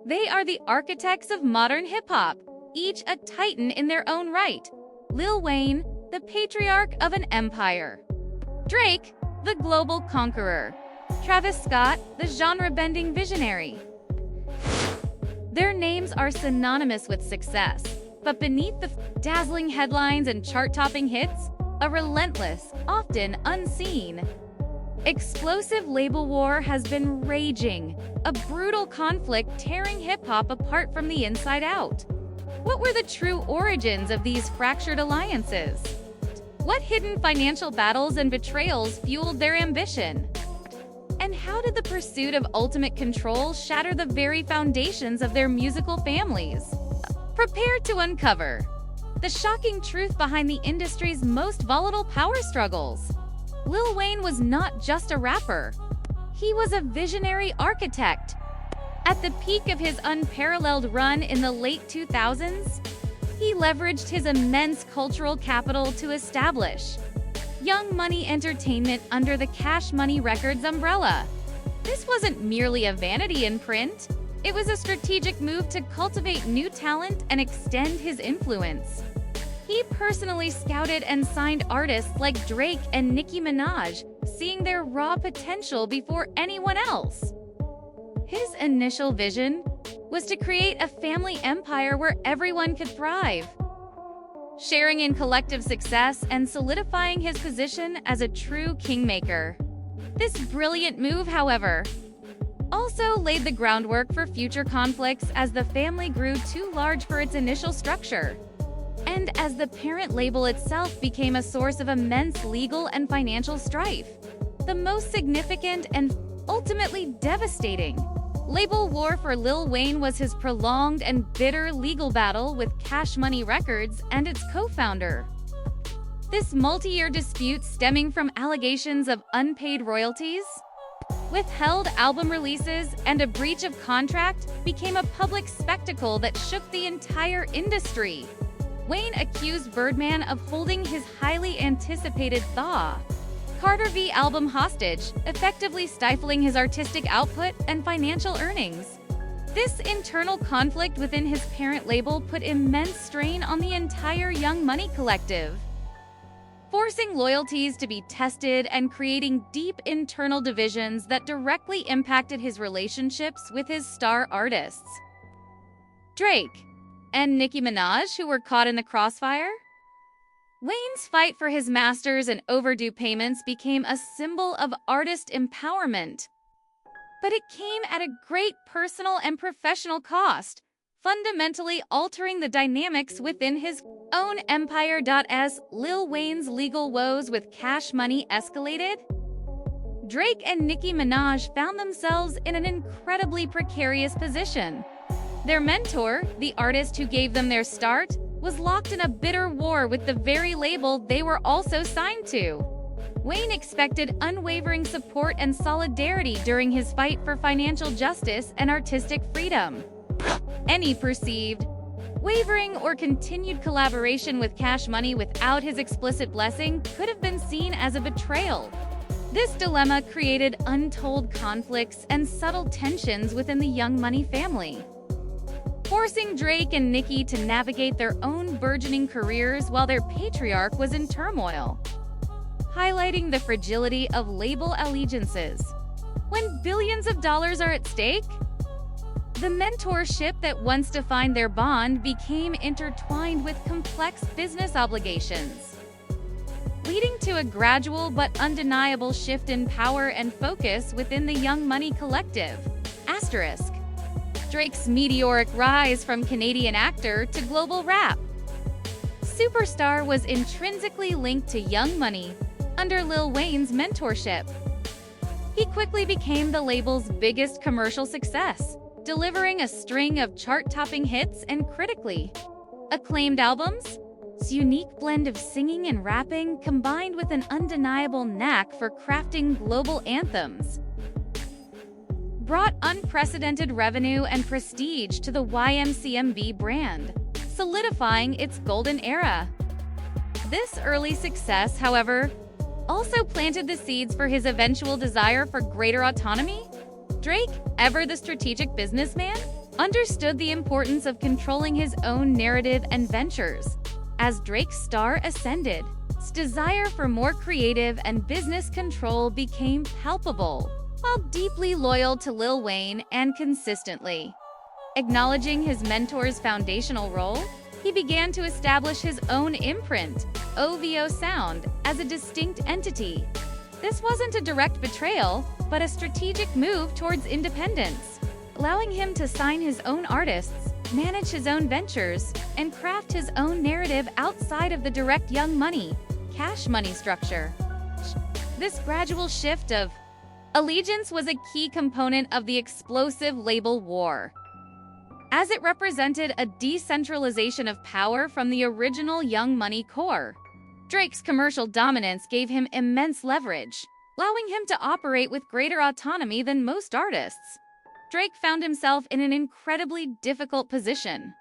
They are the architects of modern hip-hop, each a titan in their own right. Lil Wayne, the patriarch of an empire. Drake, the global conqueror. Travis Scott, the genre-bending visionary. Their names are synonymous with success, but beneath the dazzling headlines and chart-topping hits, a relentless, often unseen, explosive label war has been raging, a brutal conflict tearing hip-hop apart from the inside out. What were the true origins of these fractured alliances? What hidden financial battles and betrayals fueled their ambition? And how did the pursuit of ultimate control shatter the very foundations of their musical families? Prepare to uncover the shocking truth behind the industry's most volatile power struggles. Lil Wayne was not just a rapper. He was a visionary architect. At the peak of his unparalleled run in the late 2000s, he leveraged his immense cultural capital to establish Young Money Entertainment under the Cash Money Records umbrella. This wasn't merely a vanity imprint. It was a strategic move to cultivate new talent and extend his influence. He personally scouted and signed artists like Drake and Nicki Minaj, seeing their raw potential before anyone else. His initial vision was to create a family empire where everyone could thrive, sharing in collective success and solidifying his position as a true kingmaker. This brilliant move, however, also laid the groundwork for future conflicts as the family grew too large for its initial structure, and as the parent label itself became a source of immense legal and financial strife. The most significant and ultimately devastating label war for Lil Wayne was his prolonged and bitter legal battle with Cash Money Records and its co-founder. This multi-year dispute, stemming from allegations of unpaid royalties, withheld album releases, and a breach of contract, became a public spectacle that shook the entire industry. Wayne accused Birdman of holding his highly anticipated Thaw Carter V album hostage, effectively stifling his artistic output and financial earnings. This internal conflict within his parent label put immense strain on the entire Young Money collective, forcing loyalties to be tested and creating deep internal divisions that directly impacted his relationships with his star artists. Drake and Nicki Minaj, who were caught in the crossfire. Wayne's fight for his masters and overdue payments became a symbol of artist empowerment. But it came at a great personal and professional cost, fundamentally altering the dynamics within his own empire. As Lil Wayne's legal woes with Cash Money escalated, Drake and Nicki Minaj found themselves in an incredibly precarious position. Their mentor, the artist who gave them their start, was locked in a bitter war with the very label they were also signed to. Wayne expected unwavering support and solidarity during his fight for financial justice and artistic freedom. Any perceived wavering or continued collaboration with Cash Money without his explicit blessing could have been seen as a betrayal. This dilemma created untold conflicts and subtle tensions within the Young Money family, forcing Drake and Nicki to navigate their own burgeoning careers while their patriarch was in turmoil, highlighting the fragility of label allegiances. When billions of dollars are at stake, the mentorship that once defined their bond became intertwined with complex business obligations, leading to a gradual but undeniable shift in power and focus within the Young Money collective. Asterisk. Drake's meteoric rise from Canadian actor to global rap superstar was intrinsically linked to Young Money under Lil Wayne's mentorship. He quickly became the label's biggest commercial success, delivering a string of chart-topping hits and critically acclaimed albums. His unique blend of singing and rapping, combined with an undeniable knack for crafting global anthems, brought unprecedented revenue and prestige to the YMCMB brand, solidifying its golden era. This early success, however, also planted the seeds for his eventual desire for greater autonomy. Drake, ever the strategic businessman, understood the importance of controlling his own narrative and ventures. As Drake's star ascended, his desire for more creative and business control became palpable, while deeply loyal to Lil Wayne and consistently acknowledging his mentor's foundational role, he began to establish his own imprint, OVO Sound, as a distinct entity. This wasn't a direct betrayal, but a strategic move towards independence, allowing him to sign his own artists, manage his own ventures, and craft his own narrative outside of the direct Young Money, Cash Money structure. This gradual shift of allegiance was a key component of the explosive label war, as it represented a decentralization of power from the original Young Money core. Drake's commercial dominance gave him immense leverage, allowing him to operate with greater autonomy than most artists. Drake found himself in an incredibly difficult position.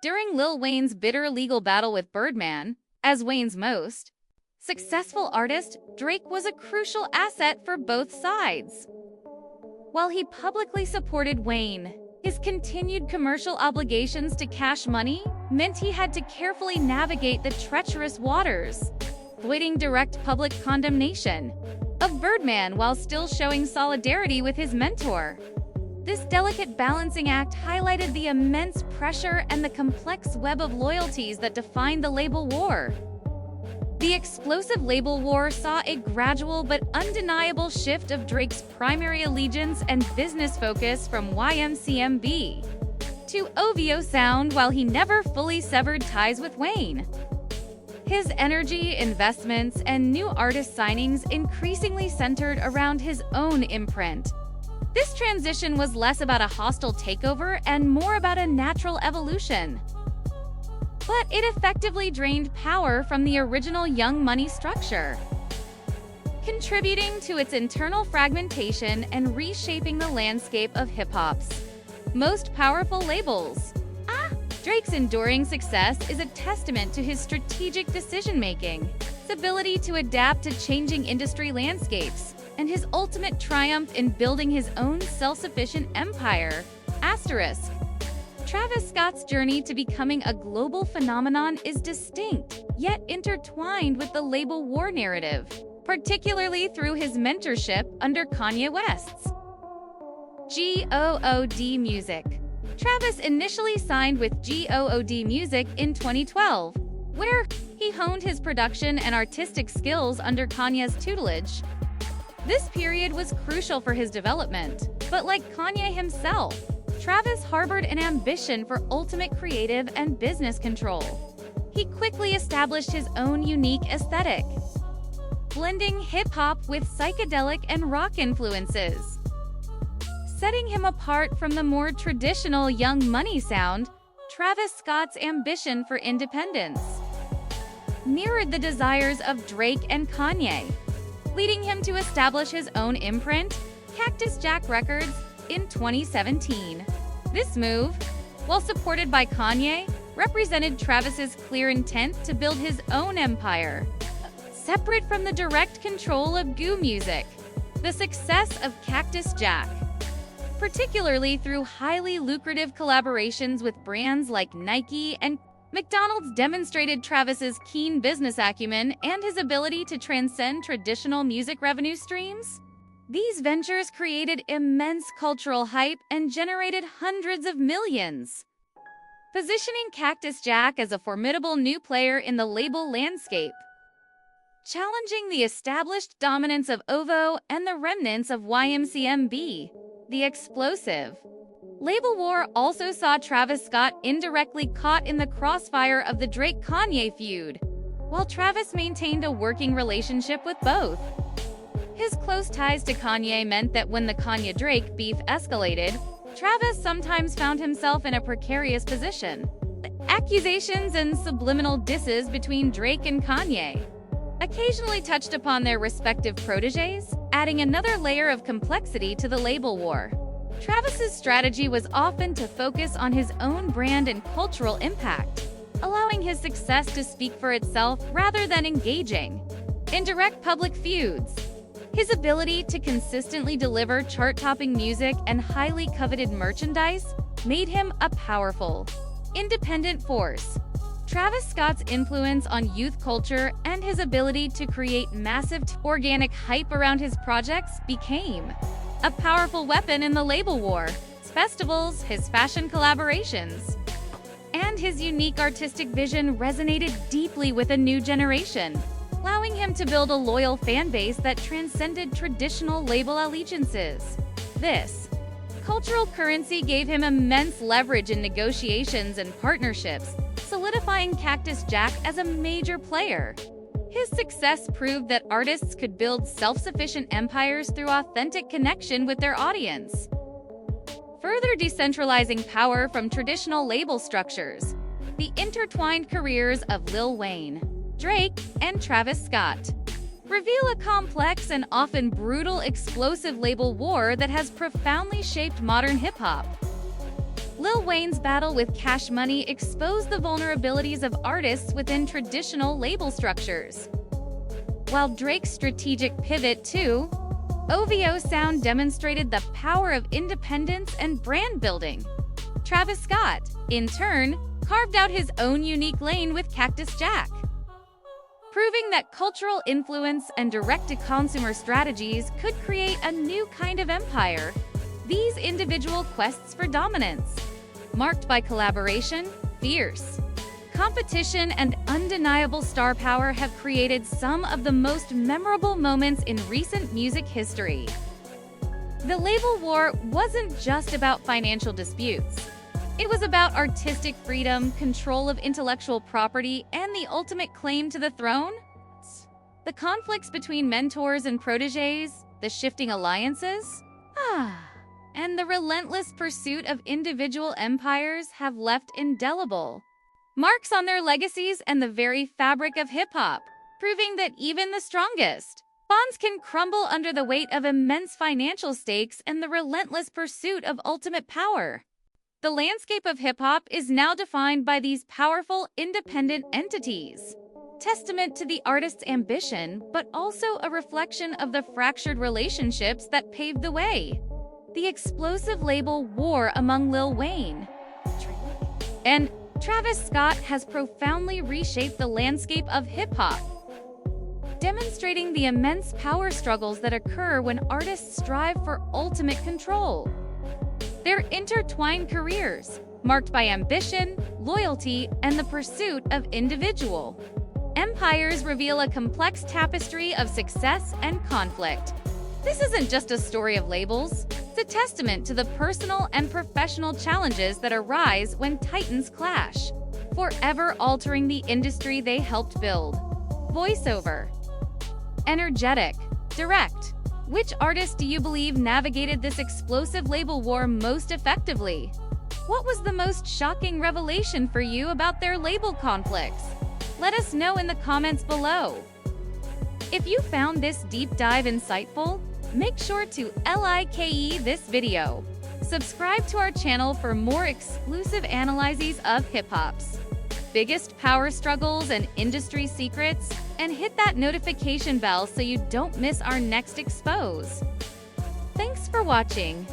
During Lil Wayne's bitter legal battle with Birdman, as Wayne's most successful artist, Drake was a crucial asset for both sides. While he publicly supported Wayne, his continued commercial obligations to Cash Money meant he had to carefully navigate the treacherous waters, avoiding direct public condemnation of Birdman while still showing solidarity with his mentor. This delicate balancing act highlighted the immense pressure and the complex web of loyalties that defined the label war. The explosive label war saw a gradual but undeniable shift of Drake's primary allegiance and business focus from YMCMB to OVO Sound, while he never fully severed ties with Wayne. His energy, investments, and new artist signings increasingly centered around his own imprint. This transition was less about a hostile takeover and more about a natural evolution. But it effectively drained power from the original Young Money structure, contributing to its internal fragmentation and reshaping the landscape of hip-hop's most powerful labels. Drake's enduring success is a testament to his strategic decision-making, his ability to adapt to changing industry landscapes, and his ultimate triumph in building his own self-sufficient empire. Travis Scott's journey to becoming a global phenomenon is distinct, yet intertwined with the label war narrative, particularly through his mentorship under Kanye West's GOOD Music. Travis initially signed with GOOD Music in 2012, where he honed his production and artistic skills under Kanye's tutelage. This period was crucial for his development, but like Kanye himself, Travis harbored an ambition for ultimate creative and business control. He quickly established his own unique aesthetic, blending hip-hop with psychedelic and rock influences, setting him apart from the more traditional Young Money sound. Travis Scott's ambition for independence mirrored the desires of Drake and Kanye, leading him to establish his own imprint, Cactus Jack Records, in 2017. This move, while supported by Kanye, represented Travis's clear intent to build his own empire, separate from the direct control of GOOD Music. The success of Cactus Jack, particularly through highly lucrative collaborations with brands like Nike and McDonald's, demonstrated Travis's keen business acumen and his ability to transcend traditional music revenue streams. These ventures created immense cultural hype and generated hundreds of millions, positioning Cactus Jack as a formidable new player in the label landscape, challenging the established dominance of OVO and the remnants of YMCMB. The explosive label war also saw Travis Scott indirectly caught in the crossfire of the Drake-Kanye feud, while Travis maintained a working relationship with both. His close ties to Kanye meant that when the Kanye-Drake beef escalated, Travis sometimes found himself in a precarious position. The accusations and subliminal disses between Drake and Kanye occasionally touched upon their respective protégés, adding another layer of complexity to the label war. Travis's strategy was often to focus on his own brand and cultural impact, allowing his success to speak for itself rather than engaging in direct public feuds. His ability to consistently deliver chart-topping music and highly coveted merchandise made him a powerful, independent force. Travis Scott's influence on youth culture and his ability to create massive organic hype around his projects became a powerful weapon in the label war. His festivals, his fashion collaborations, and his unique artistic vision resonated deeply with a new generation, allowing him to build a loyal fan base that transcended traditional label allegiances. This cultural currency gave him immense leverage in negotiations and partnerships, solidifying Cactus Jack as a major player. His success proved that artists could build self-sufficient empires through authentic connection with their audience, further decentralizing power from traditional label structures. The intertwined careers of Lil Wayne, Drake, and Travis Scott reveal a complex and often brutal explosive label war that has profoundly shaped modern hip-hop. Lil Wayne's battle with Cash Money exposed the vulnerabilities of artists within traditional label structures, while Drake's strategic pivot to OVO sound demonstrated the power of independence and brand building. Travis Scott, in turn, carved out his own unique lane with Cactus Jack, proving that cultural influence and direct-to-consumer strategies could create a new kind of empire. These individual quests for dominance, marked by collaboration, fierce competition, and undeniable star power, have created some of the most memorable moments in recent music history. The label war wasn't just about financial disputes. It was about artistic freedom, control of intellectual property, and the ultimate claim to the throne. The conflicts between mentors and protégés, the shifting alliances, and the relentless pursuit of individual empires have left indelible marks on their legacies and the very fabric of hip-hop, proving that even the strongest bonds can crumble under the weight of immense financial stakes and the relentless pursuit of ultimate power. The landscape of hip-hop is now defined by these powerful, independent entities, testament to the artist's ambition, but also a reflection of the fractured relationships that paved the way. The explosive label war among Lil Wayne and Travis Scott has profoundly reshaped the landscape of hip-hop, demonstrating the immense power struggles that occur when artists strive for ultimate control. Their intertwined careers, marked by ambition, loyalty, and the pursuit of individual empires, reveal a complex tapestry of success and conflict. This isn't just a story of labels. It's a testament to the personal and professional challenges that arise when titans clash, forever altering the industry they helped build. Voiceover. Energetic. Direct. Which artist do you believe navigated this explosive label war most effectively? What was the most shocking revelation for you about their label conflicts? Let us know in the comments below. If you found this deep dive insightful, make sure to like this video. Subscribe to our channel for more exclusive analyses of hip-hop's biggest power struggles and industry secrets, and hit that notification bell so you don't miss our next expose. Thanks for watching.